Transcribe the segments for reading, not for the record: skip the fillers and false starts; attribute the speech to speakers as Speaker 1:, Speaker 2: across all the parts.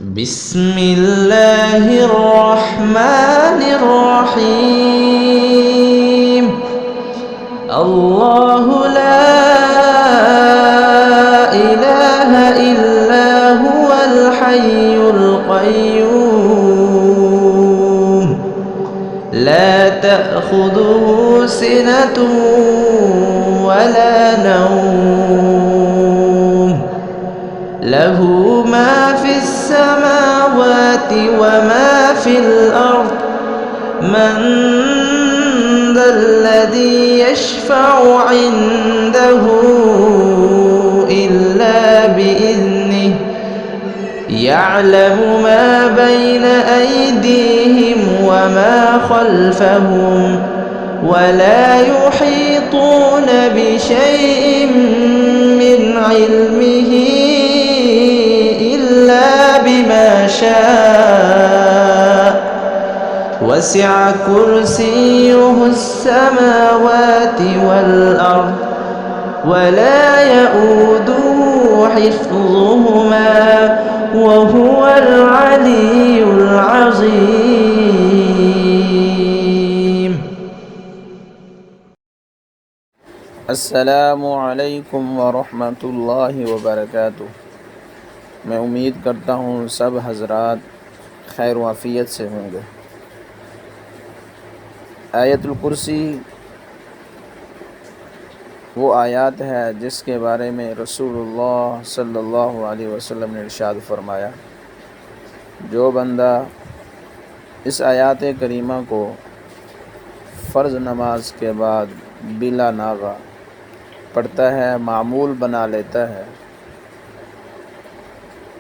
Speaker 1: بسم الله الرحمن الرحيم. الله لا إله إلا هو الحي القيوم لا تأخذه سنة ولا نوم له ما في السماوات وما في الأرض من ذا الذي يشفع عنده إلا بإذنه يعلم ما بين أيديهم وما خلفهم ولا يحيطون بشيء من علمه إلا بما شاء وسع كرسيه السماوات والأرض ولا يؤوده حفظهما وهو العلي العظيم.
Speaker 2: السلام علیکم ورحمۃ اللہ وبرکاتہ۔ میں امید کرتا ہوں سب حضرات خیر و عافیت سے ہوں گے۔ آیت الکرسی وہ آیات ہے جس کے بارے میں رسول اللہ صلی اللہ علیہ وسلم نے ارشاد فرمایا، جو بندہ اس آیات کریمہ کو فرض نماز کے بعد بلا ناغہ پڑھتا ہے، معمول بنا لیتا ہے،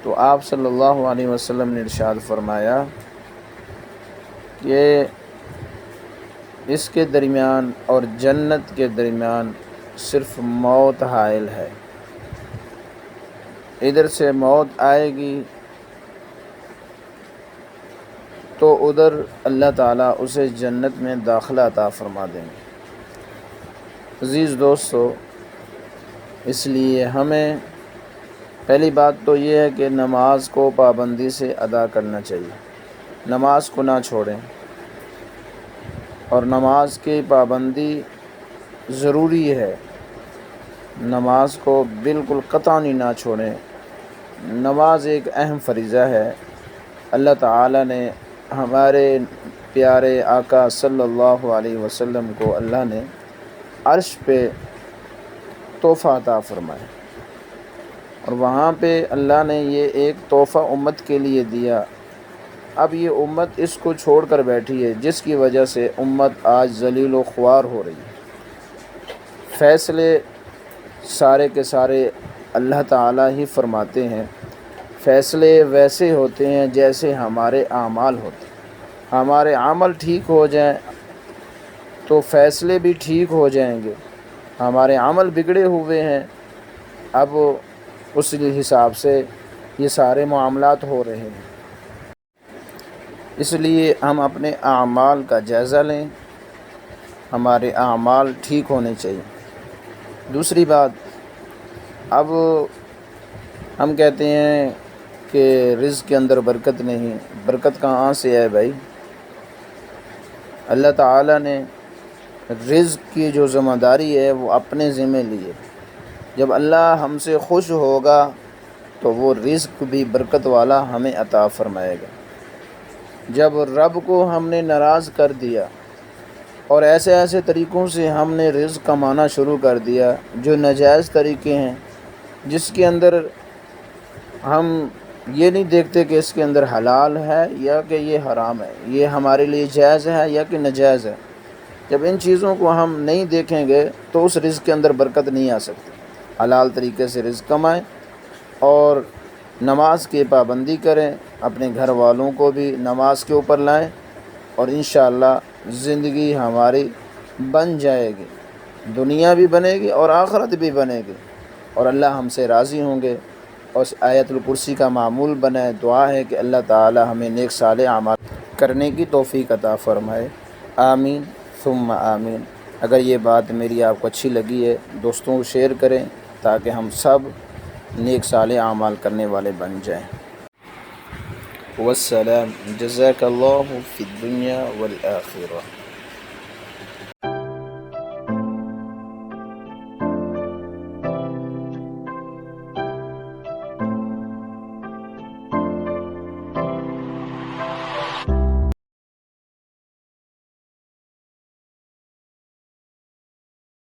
Speaker 2: تو آپ صلی اللہ علیہ وسلم نے ارشاد فرمایا کہ اس کے درمیان اور جنت کے درمیان صرف موت حائل ہے۔ ادھر سے موت آئے گی تو ادھر اللہ تعالیٰ اسے جنت میں داخلہ عطا فرما دیں گے۔ عزیز دوستو، اس لیے ہمیں پہلی بات تو یہ ہے کہ نماز کو پابندی سے ادا کرنا چاہیے، نماز کو نہ چھوڑیں، اور نماز کی پابندی ضروری ہے، نماز کو بالکل قطعی نہ چھوڑیں۔ نماز ایک اہم فریضہ ہے۔ اللہ تعالیٰ نے ہمارے پیارے آقا صلی اللہ علیہ وسلم کو اللہ نے عرش پہ تحفہ عطا فرمایا، اور وہاں پہ اللہ نے یہ ایک تحفہ امت کے لیے دیا۔ اب یہ امت اس کو چھوڑ کر بیٹھی ہے، جس کی وجہ سے امت آج ذلیل و خوار ہو رہی ہے۔ فیصلے سارے کے سارے اللہ تعالیٰ ہی فرماتے ہیں، فیصلے ویسے ہوتے ہیں جیسے ہمارے اعمال ہوتے ہیں۔ ہمارے عمل ٹھیک ہو جائیں تو فیصلے بھی ٹھیک ہو جائیں گے، ہمارے عمل بگڑے ہوئے ہیں، اب اس حساب سے یہ سارے معاملات ہو رہے ہیں۔ اس لیے ہم اپنے اعمال کا جائزہ لیں، ہمارے اعمال ٹھیک ہونے چاہیے۔ دوسری بات، اب ہم کہتے ہیں کہ رزق کے اندر برکت نہیں، برکت کہاں سے ہے بھائی؟ اللہ تعالیٰ نے رزق کی جو ذمہ داری ہے وہ اپنے ذمہ لی ہے۔ جب اللہ ہم سے خوش ہوگا تو وہ رزق بھی برکت والا ہمیں عطا فرمائے گا۔ جب رب کو ہم نے ناراض کر دیا اور ایسے طریقوں سے ہم نے رزق کمانا شروع کر دیا جو ناجائز طریقے ہیں، جس کے اندر ہم یہ نہیں دیکھتے کہ اس کے اندر حلال ہے یا کہ یہ حرام ہے، یہ ہمارے لیے جائز ہے یا کہ ناجائز ہے، جب ان چیزوں کو ہم نہیں دیکھیں گے تو اس رزق کے اندر برکت نہیں آ سکتی۔ حلال طریقے سے رزق کمائیں اور نماز کی پابندی کریں، اپنے گھر والوں کو بھی نماز کے اوپر لائیں، اور انشاءاللہ زندگی ہماری بن جائے گی، دنیا بھی بنے گی اور آخرت بھی بنے گی، اور اللہ ہم سے راضی ہوں گے۔ اور اس آیت الکرسی کا معمول بنائے۔ دعا ہے کہ اللہ تعالی ہمیں نیک صالح اعمال کرنے کی توفیق عطا فرمائے۔ آمین ثم آمین۔ اگر یہ بات میری آپ کو اچھی لگی ہے، دوستوں کو شیئر کریں تاکہ ہم سب نیک صالح اعمال کرنے والے بن جائیں۔ والسلام. جزاک اللہ فی الدنیا والآخرہ.